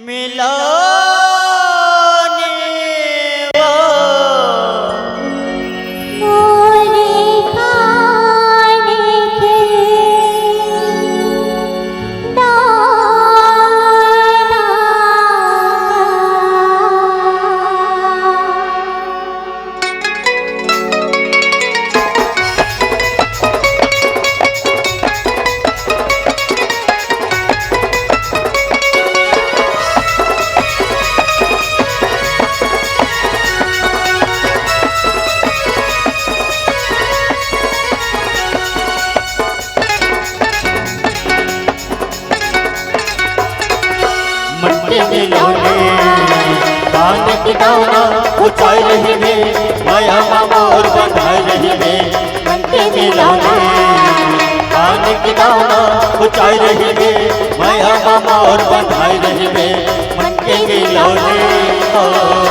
मिलो ऊंचाई रही वे माया मोर बंधाई रही वे मन के मिलौने कान की दाना ऊंचाई रही वे माया मोर बंधाई रही वे मन के मिलौने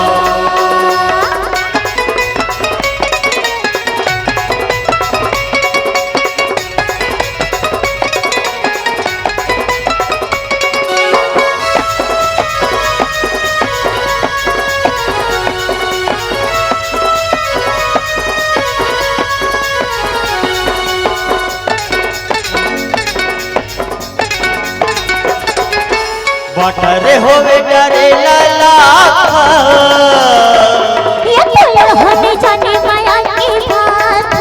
वाटरे होवे डरे लाला ये कोयल होने जाने माया की बात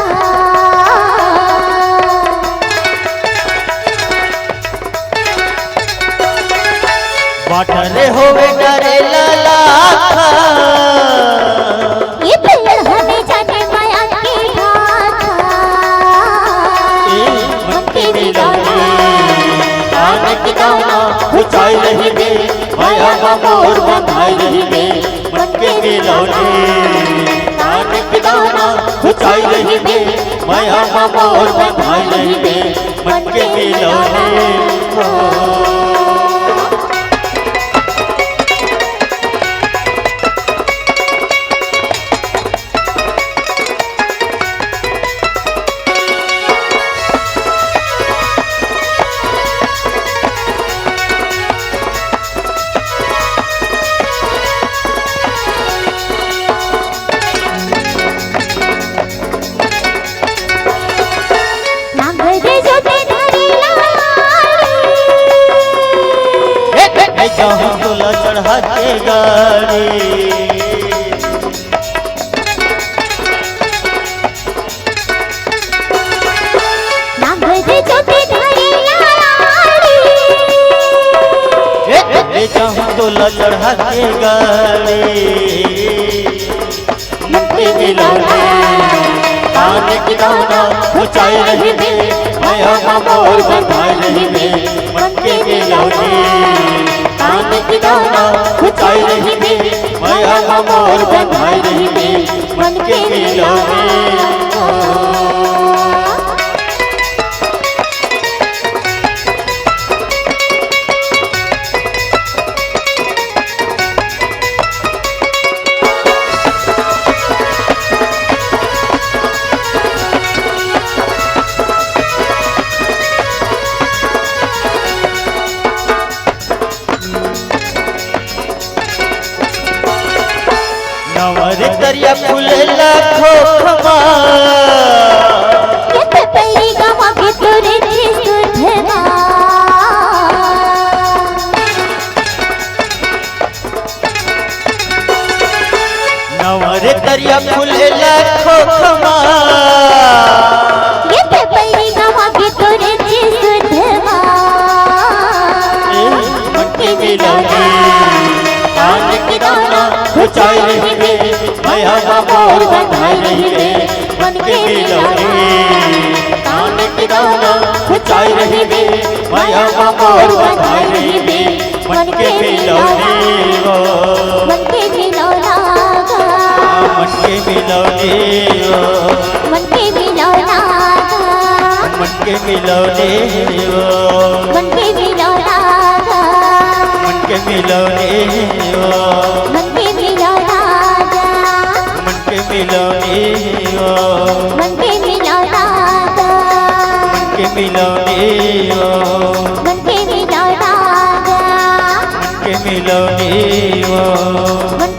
वाटरे होवे डरे लाला ये कोयल होने जाने माया की बात मन के मिलौने कान की दाना ऊंचाई रही वे माया मोर बंधाई रही वे मन के मिलौने कान की दाना ऊंचाई रही वे माया मोर बंधाई रही वे मन के मिलौने झोला चढ़ा के गाड़ी झोला चढ़ा के गाड़ी मन के मिलौने कान की दाना ऊंचाई रही वे माया मोर बंधाई रही वे मन के मिलौने कान की दाना ऊंचाई रही वे माया मोर बंधाई रही वे मन के मिलौने नवरे दरिया फूल लाखो खमा ये पपई गवा के तोरे सुधवा नवरे दरिया फूल लाखो खमा ये पपई गवा के तोरे सुधवा मन के मिलौने कान की दाना ऊंचाई रही वे माया मोर बंधाई रही वे मन के मिलौने कान की दाना ऊंचाई रही वे माया मोर बंधाई रही वे मन के मिलौने मन के मिलौना मन के मिलौने मन के मिलौना मन के मिलौने मन के मिलौना मन के मिलौने मन के मिलौना मन के मिलौने मन के मिलौना मन के मिलौने मन के मिलौना मिलवनी वो मन